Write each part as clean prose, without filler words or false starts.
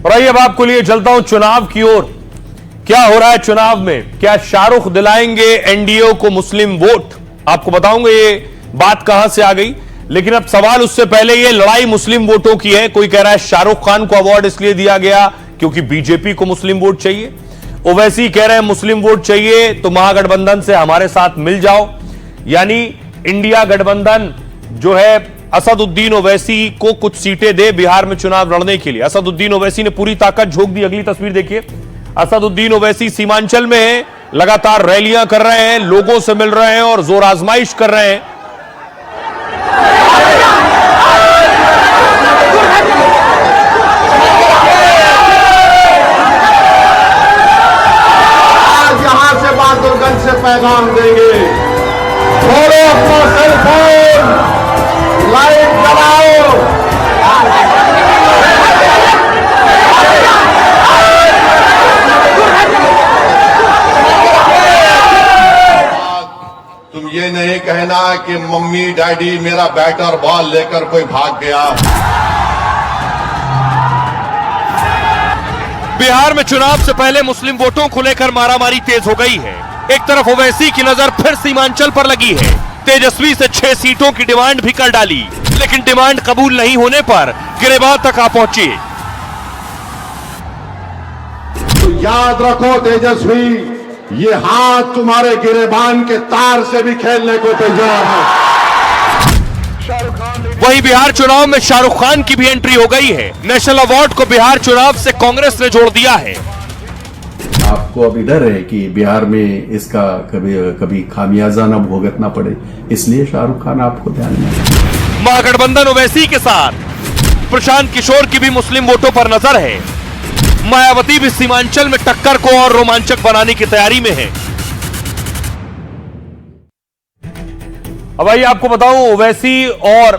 और आइए अब आपको लिए चलता हूं चुनाव की ओर। क्या हो रहा है चुनाव में? क्या शाहरुख दिलाएंगे एनडीए को मुस्लिम वोट? आपको बताऊंगा ये बात कहां से आ गई, लेकिन अब सवाल उससे पहले ये लड़ाई मुस्लिम वोटों की है। कोई कह रहा है शाहरुख खान को अवार्ड इसलिए दिया गया क्योंकि बीजेपी को मुस्लिम वोट चाहिए। ओवैसी कह रहे हैं मुस्लिम वोट चाहिए तो महागठबंधन से हमारे साथ मिल जाओ। यानी इंडिया गठबंधन जो है असदुद्दीन ओवैसी को कुछ सीटें दे बिहार में चुनाव लड़ने के लिए। असदुद्दीन ओवैसी ने पूरी ताकत झोंक दी। अगली तस्वीर देखिए, असदुद्दीन ओवैसी सीमांचल में है, लगातार रैलियां कर रहे हैं, लोगों से मिल रहे हैं और जोर आजमाइश कर रहे हैं। आज यहां से बहादुरगंज से पैगाम देंगे, छोड़ो अपना सेल फोन, लाइट जलाओ। तुम ये नहीं कहना कि मम्मी डैडी मेरा बैट और बॉल लेकर कोई भाग गया। बिहार में चुनाव से पहले मुस्लिम वोटों को लेकर मारामारी तेज हो गई है। एक तरफ ओवैसी की नजर फिर सीमांचल पर लगी है। तेजस्वी से 6 सीटों की डिमांड भी कर डाली, लेकिन डिमांड कबूल नहीं होने पर गिरेबान तक आ पहुंचे। तो याद रखो तेजस्वी, ये हाथ तुम्हारे गिरेबान के तार से भी खेलने को तैयार है। वहीं बिहार चुनाव में शाहरुख खान की भी एंट्री हो गई है। नेशनल अवार्ड को बिहार चुनाव से कांग्रेस ने जोड़ दिया है। आपको अभी डर है कि बिहार में इसका कभी खामियाजा न भुगतना पड़े, इसलिए शाहरुख खान आपको ध्यान में। महागठबंधन ओवैसी के साथ प्रशांत किशोर की भी मुस्लिम वोटों पर नजर है। मायावती भी सीमांचल में टक्कर को और रोमांचक बनाने की तैयारी में है। अब आइए आपको बताऊं, ओवैसी और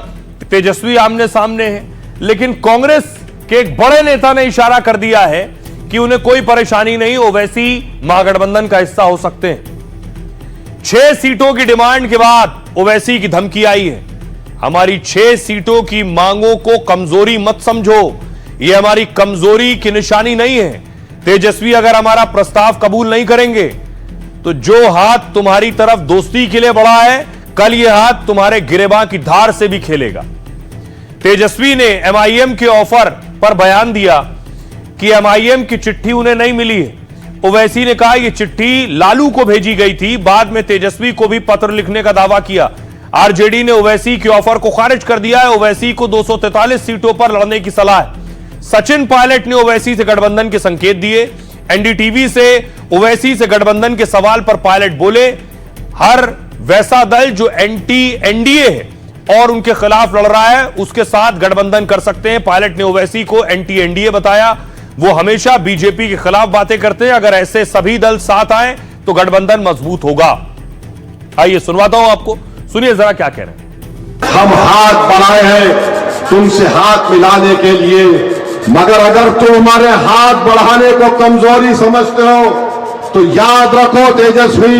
तेजस्वी आमने सामने हैं, लेकिन कांग्रेस के एक बड़े नेता ने इशारा कर दिया है कि उन्हें कोई परेशानी नहीं, ओवैसी महागठबंधन का हिस्सा हो सकते हैं। 6 सीटों की डिमांड के बाद ओवैसी की धमकी आई है। हमारी 6 सीटों की मांगों को कमजोरी मत समझो, यह हमारी कमजोरी की निशानी नहीं है। तेजस्वी अगर हमारा प्रस्ताव कबूल नहीं करेंगे तो जो हाथ तुम्हारी तरफ दोस्ती के लिए बढ़ा है, कल यह हाथ तुम्हारे गिरेबान की धार से भी खेलेगा। तेजस्वी ने एमआईएम के ऑफर पर बयान दिया कि एमआईएम की चिट्ठी उन्हें नहीं मिली है। ओवैसी ने कहा यह चिट्ठी लालू को भेजी गई थी, बाद में तेजस्वी को भी पत्र लिखने का दावा किया। आरजेडी ने ओवैसी के ऑफर को खारिज कर दिया है। ओवैसी को 243 सीटों पर लड़ने की सलाह है। सचिन पायलट ने ओवैसी से गठबंधन के संकेत दिए। एनडीटीवी से ओवैसी से गठबंधन के सवाल पर पायलट बोले, हर वैसा दल जो एंटी एनडीए है और उनके खिलाफ लड़ रहा है उसके साथ गठबंधन कर सकते हैं। पायलट ने ओवैसी को एंटी एनडीए बताया। वो हमेशा बीजेपी के खिलाफ बातें करते हैं। अगर ऐसे सभी दल साथ आए तो गठबंधन मजबूत होगा। आइए सुनवाता हूं आपको, सुनिए जरा क्या कह रहे हैं। हम हाथ बढ़ाए हैं तुमसे हाथ मिलाने के लिए, मगर अगर तुम हमारे हाथ बढ़ाने को कमजोरी समझते हो तो याद रखो तेजस्वी,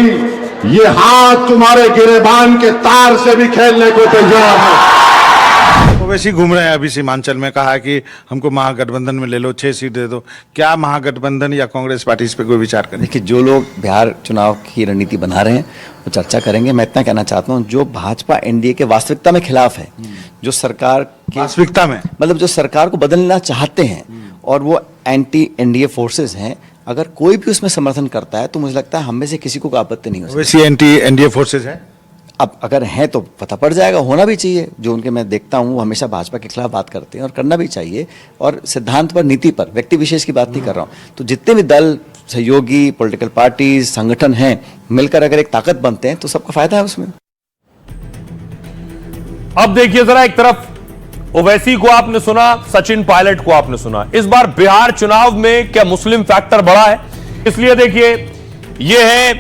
ये हाथ तुम्हारे गिरेबान के तार से भी खेलने को तैयार है। ओवैसी घूम रहे हैं अभी सीमांचल में, कहा कि हमको महागठबंधन में ले लो, 6 सीट दे दो। क्या महागठबंधन या कांग्रेस पार्टी इस पे कोई विचार करें? देखिए, जो लोग बिहार चुनाव की रणनीति बना रहे हैं वो चर्चा करेंगे। मैं इतना कहना चाहता हूँ, जो भाजपा एनडीए के वास्तविकता में खिलाफ है, जो सरकार की वास्तविकता में मतलब जो सरकार को बदलना चाहते हैं और वो एंटी एनडीए फोर्सेस हैं, अगर कोई भी उसमें समर्थन करता है तो मुझे लगता है हम में से किसी को आपत्ति नहीं हो सकती। वैसे एंटी एनडीए फोर्सेस है, अब अगर हैं तो पता पड़ जाएगा, होना भी चाहिए। जो उनके मैं देखता हूँ वो हमेशा भाजपा के खिलाफ बात करते हैं और करना भी चाहिए, और सिद्धांत पर, नीति पर, व्यक्ति विशेष की बात नहीं कर रहा हूँ। तो जितने भी दल, सहयोगी, पॉलिटिकल पार्टीज, संगठन हैं, मिलकर अगर एक ताकत बनते हैं तो सबका फायदा है उसमें। अब देखिए जरा, एक तरफ ओवैसी को आपने सुना, सचिन पायलट को आपने सुना। इस बार बिहार चुनाव में क्या मुस्लिम फैक्टर बढ़ा है? इसलिए देखिए, यह है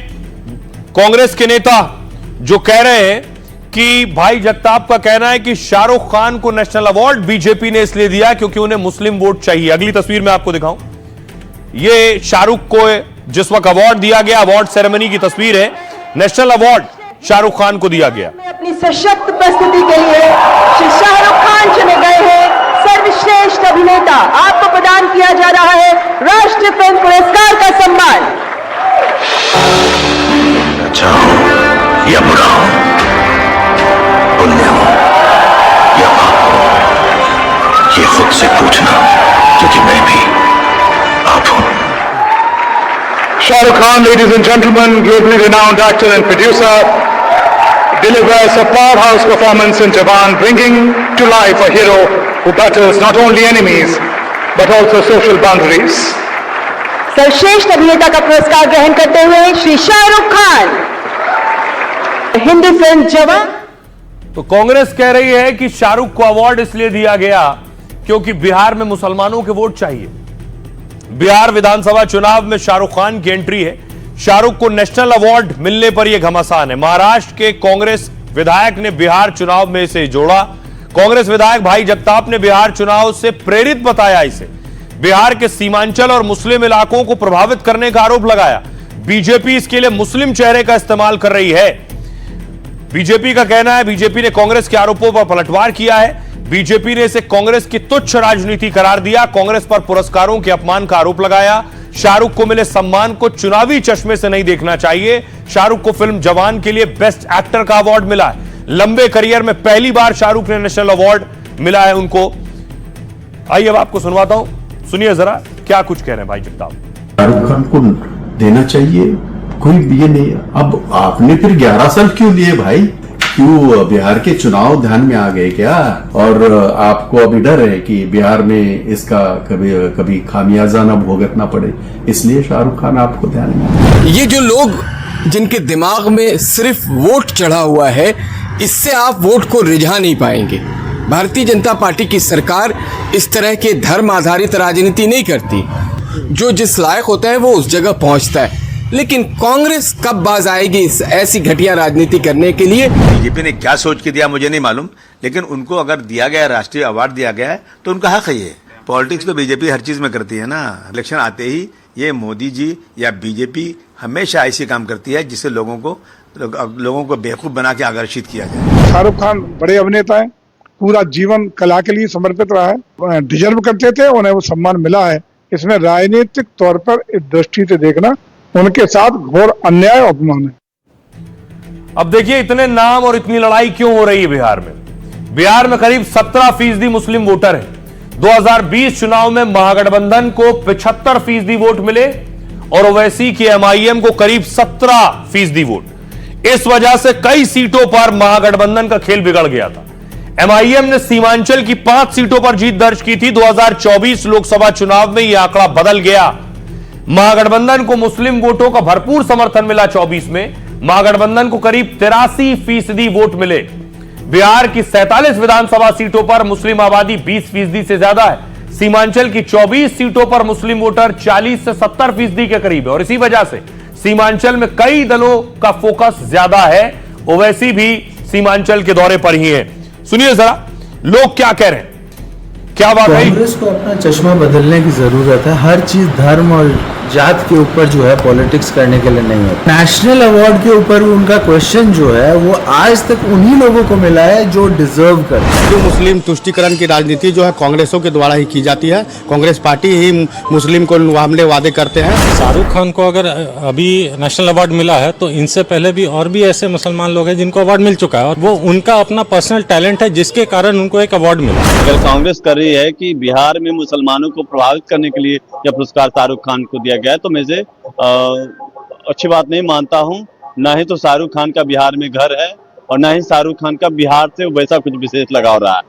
कांग्रेस के नेता जो कह रहे हैं कि भाई जगताप का कहना है कि शाहरुख खान को नेशनल अवार्ड बीजेपी ने इसलिए दिया क्योंकि उन्हें मुस्लिम वोट चाहिए। अगली तस्वीर में आपको दिखाऊं, यह शाहरुख को जिस वक्त अवार्ड दिया गया, अवार्ड सेरेमनी की तस्वीर है। नेशनल अवार्ड शाहरुख खान को दिया गया। अपनी सशक्त प्रस्तुति के लिए श्री शाहरुख खान चुने गए हैं सर्वश्रेष्ठ अभिनेता। आपको प्रदान किया जा रहा राष्ट्रीय फिल्म पुरस्कार का सम्मान। अच्छा हो या बुरा हो, पुण्य हो या पाप हो, ये खुद से पूछना, क्योंकि मैं भी आप हूं। Shahrukh Khan, ladies and gentlemen, globally renowned actor and producer, delivers a powerhouse performance in Jawan, bringing to life a hero who battles not only enemies but also social boundaries. सर्वश्रेष्ठ अभिनेता का पुरस्कार ग्रहण करते हुए श्री शाहरुख खान, हिंदी फिल्म जवान। तो कांग्रेस कह रही है कि शाहरुख को अवार्ड इसलिए दिया गया क्योंकि बिहार में मुसलमानों के वोट चाहिए। बिहार विधानसभा चुनाव में शाहरुख खान की एंट्री है। शाहरुख को नेशनल अवार्ड मिलने पर यह घमासान है। महाराष्ट्र के कांग्रेस विधायक ने बिहार चुनाव में इसे जोड़ा। कांग्रेस विधायक भाई जगताप ने बिहार चुनाव से प्रेरित बताया इसे। बिहार के सीमांचल और मुस्लिम इलाकों को प्रभावित करने का आरोप लगाया। बीजेपी इसके लिए मुस्लिम चेहरे का इस्तेमाल कर रही है। बीजेपी का कहना है, बीजेपी ने कांग्रेस के आरोपों पर पलटवार किया है। बीजेपी ने इसे कांग्रेस की तुच्छ राजनीति करार दिया। कांग्रेस पर पुरस्कारों के अपमान का आरोप लगाया। शाहरुख को मिले सम्मान को चुनावी चश्मे से नहीं देखना चाहिए। शाहरुख को फिल्म जवान के लिए बेस्ट एक्टर का अवार्ड मिला है। लंबे करियर में पहली बार शाहरुख ने नेशनल अवार्ड मिला है उनको। आइए अब आपको सुनवाता हूं, सुनिए जरा क्या कुछ कह रहे हैं भाई जगताप। शाहरुख खान को देना चाहिए, कोई ये नहीं। अब आपने फिर 11 साल क्यों लिए भाई? क्यों बिहार के चुनाव ध्यान में आ गए क्या? और आपको अभी डर है कि बिहार में इसका कभी खामियाजा ना भुगतना पड़े, इसलिए शाहरुख खान आपको ध्यान में। ये जो लोग जिनके दिमाग में सिर्फ वोट चढ़ा हुआ है, इससे आप वोट को रिझा नहीं पाएंगे। भारतीय जनता पार्टी की सरकार इस तरह के धर्म आधारित राजनीति नहीं करती। जो जिस लायक होता है वो उस जगह पहुंचता है। लेकिन कांग्रेस कब बाज आएगी इस ऐसी घटिया राजनीति करने के लिए? बीजेपी ने क्या सोच के दिया मुझे नहीं मालूम, लेकिन उनको अगर दिया गया राष्ट्रीय अवार्ड दिया गया है तो उनका हक है। ये पॉलिटिक्स तो बीजेपी हर चीज में करती है ना। इलेक्शन आते ही ये मोदी जी या बीजेपी हमेशा ऐसी काम करती है जिससे लोगों को बेवकूफ बना के आकर्षित किया जाए। शाहरुख खान बड़े अभिनेता हैं, पूरा जीवन कला के लिए समर्पित रहा है, डिजर्व करते थे, उन्हें वो सम्मान मिला है। इसमें राजनीतिक तौर पर इस दृष्टि से देखना उनके साथ घोर अन्याय और अपमान है। अब देखिए इतने नाम और इतनी लड़ाई क्यों हो रही है बिहार में। बिहार में करीब 17% मुस्लिम वोटर हैं। 2020 चुनाव में महागठबंधन को 75% वोट मिले और ओवैसी की एमआईएम को करीब 17% वोट। इस वजह से कई सीटों पर महागठबंधन का खेल बिगड़ गया था। एमआईएम ने सीमांचल की 5 सीटों पर जीत दर्ज की थी। 2024 लोकसभा चुनाव में यह आंकड़ा बदल गया। महागठबंधन को मुस्लिम वोटों का भरपूर समर्थन मिला। 24 में महागठबंधन को करीब 83% वोट मिले। बिहार की 47 विधानसभा सीटों पर मुस्लिम आबादी 20% से ज्यादा है। सीमांचल की 24 सीटों पर मुस्लिम वोटर 40 से 70% के करीब है और इसी वजह से सीमांचल में कई दलों का फोकस ज्यादा है। ओवैसी भी सीमांचल के दौरे पर ही है। सुनिए जरा लोग क्या कह रहे हैं, क्या बात है। कांग्रेस को अपना चश्मा बदलने की जरूरत है। हर चीज धर्म और जात के ऊपर जो है पॉलिटिक्स करने के लिए नहीं है। नेशनल अवार्ड के ऊपर उनका क्वेश्चन जो है वो आज तक उन्हीं लोगों को मिला है जो डिजर्व करते हैं। जो मुस्लिम तुष्टीकरण की राजनीति जो है कांग्रेसों के द्वारा ही की जाती है। कांग्रेस पार्टी ही मुस्लिम को मामले वादे करते हैं। शाहरुख खान को अगर अभी नेशनल अवार्ड मिला है तो इनसे पहले भी और भी ऐसे मुसलमान लोग हैं जिनको अवार्ड मिल चुका है और वो उनका अपना पर्सनल टैलेंट है जिसके कारण उनको एक अवार्ड मिला। अगर कांग्रेस कर रही है कि बिहार में मुसलमानों को प्रभावित करने के लिए यह पुरस्कार शाहरुख खान को दिया गया है तो मैं इसे अच्छी बात नहीं मानता हूं। न ही तो शाहरुख खान का बिहार में घर है और न ही शाहरुख खान का बिहार से वैसा कुछ विशेष लगाव रहा है।